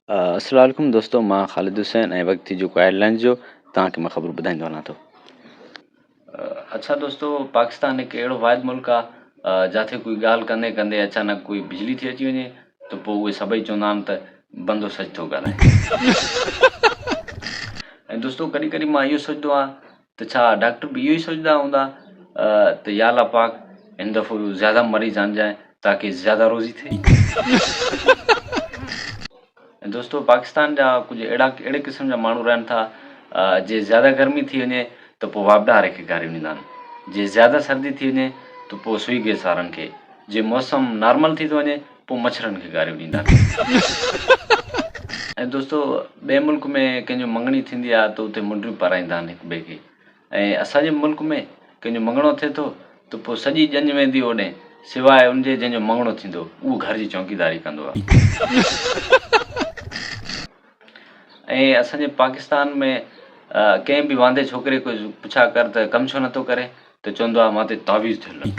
अस्सलाम वालेकुम दोस्तों, मां ख़ालिद हुसैन ऐं वक़्ति जेको एयरलाइंस जो तव्हांखे मां ख़बर ॿुधाईंदो वञा थो। अच्छा दोस्तों, पाकिस्तान हिकु अहिड़ो वाहिद मुल्क आहे जिथे कोई ॻाल्हि कंदे कंदे अचानक कोई बिजली थी अची वञे त पोइ उहे सभई चवंदा आहिनि त बंदो सच थो ॻाल्हाए। ऐं दोस्तों, कॾहिं कॾहिं मां इहो सोचंदो आहियां त छा डॉक्टर बि इहो ई सोचंदा हूंदा त या अल्लाह पाक हिन दफ़ो ज़्यादा मरीज़ आणजाए ताकी ज़्यादा रोज़ी थिए। ऐं दोस्तों, पाकिस्तान जा कुझु अहिड़े क़िस्म जा माण्हू रहनि था जे ज़्यादा गर्मी थी वञे त पोइ वापडारे खे गारियूं ॾींदा आहिनि, जे ज़्यादा सर्दी थी वञे त पोइ सुई गैस वारनि खे, जे मौसम नॉर्मल थी थो वञे पोइ मच्छरनि खे गारियूं ॾींदा आहिनि। ऐं दोस्तों, ॿिए मुल्क में कंहिंजो मङणी थींदी आहे त उते मुंडियूं पाराईंदा आहिनि हिक ॿिए खे, ऐं असांजे मुल्क में कंहिंजो मङणो थिए थो त पोइ सॼी ॼञ वेंदी होॾे, सवाइ उनजे जंहिंजो मङणो थींदो उहो घर जी चौकीदारी कंदो आहे। ऐं असांजे पाकिस्तान में कंहिं बि वांदे छोकिरे खे पुछा कर त कमु छो नथो करे त चवंदो आहे मां ते तावीज़ थियल आहे।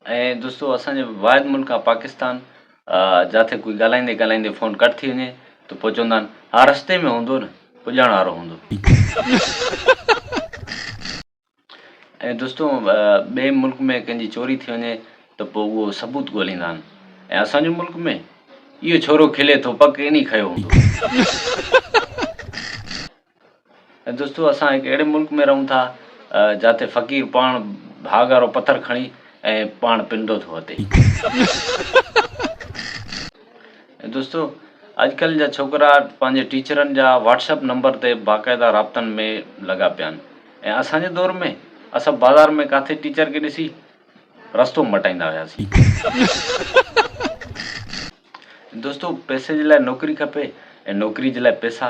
ऐं दोस्तों, असांजो वाहिद मुल्क आहे पाकिस्तान जिथे कोई ॻाल्हाईंदे ॻाल्हाईंदे फ़ोन कट थी वञे त पोइ चवंदा आहिनि हा रस्ते में हूंदो न, पुॼण वारो हूंदो। ऐं दोस्तों, ॿिए मुल्क में कंहिंजी चोरी थी वञे त पोइ उहो सबूत ॻोल्हींदा आहिनि, ऐं असांजे मुल्क में इहो छोरो खिले थो पक इन ई खयो हूंदो। ऐं दोस्तों, असां हिकु अहिड़े मुल्क में रहूं था जिथे फ़क़ीर पाण भाग वारो पथर खणी ऐं पाण पिंडो थो हटे। ऐं दोस्तों, अॼुकल्ह जा छोकिरा पंहिंजे टीचरनि जा व्हाट्सअप नंबर ते बाक़ाइदा राब्तनि में लॻा पिया आहिनि, ऐं असांजे दौर में असां बाज़ार में किथे टीचर खे ॾिसी रस्तो मटाईंदा हुआसीं। दोस्तों, पैसे जे लाइ नौकिरी खपे ऐं नौकिरी जे लाइ पैसा,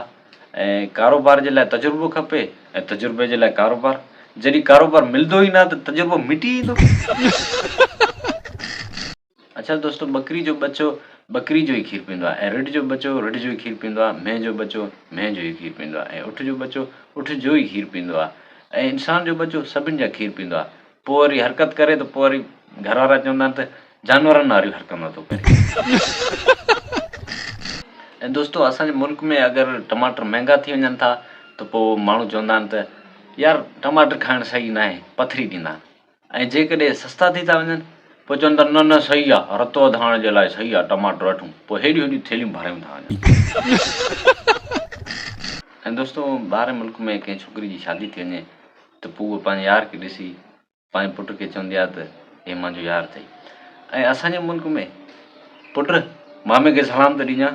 ऐं कारोबार जे लाइ तजुर्बो खपे ऐं तजुर्बे जे लाइ कारोबार। जॾहिं कारोबार मिलंदो ई न त तजुर्बो मिटी ईंदो। अच्छा दोस्तों, बकरी जो बच्चो बकरी जो ई खीर पींदो आहे, ऐं रिढ जो बच्चो रिढ जो ई खीर पींदो आहे, मेंह जो बच्चो मेंह जो ई खीर पींदो आहे, ऐं उठ जो बच्चो उठ जो ई खीर पींदो आहे, ऐं इंसान जो बच्चो सभिनि जा खीर पींदो आहे। पोइ वरी हरकत करे त पोइ वरी घर वारा चवंदा आहिनि त जानवरनि वारियूं हरकत नथो करे। ऐं दोस्तों, असांजे मुल्क में अगरि टमाटर महांगा थी वञनि था त पोइ माण्हू चवंदा आहिनि त यार टमाटर खाइणु सही न आहे, पथरी ॾींदा आहिनि, ऐं जेकॾहिं सस्ता थी था वञनि पोइ चवंदा न न सही आहे, रतो वधाइण जे लाइ सही आहे टमाटर वठूं, पोइ हेॾियूं हेॾियूं थैलियूं भरायूं था वञनि। ऐं दोस्तों, ॿाहिरि मुल्क में कंहिं छोकिरी जी शादी थी वञे त पोइ उहो पंहिंजे यार खे ॾिसी पंहिंजे पुट खे चवंदी आहे त हे मुंहिंजो यार अथई, ऐं असांजे मुल्क में पुट मामे खे सलाम त ॾिजां।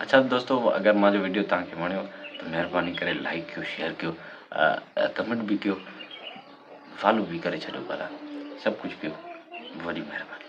अच्छा दोस्तों, अगरि मुंहिंजो वीडियो तव्हांखे वणियो त महिरबानी करे लाइक कयो, शेयर कयो, कमेंट बि कयो, फॉलो बि करे छॾियो, भला सभु कुझु कयो, वॾी महिरबानी।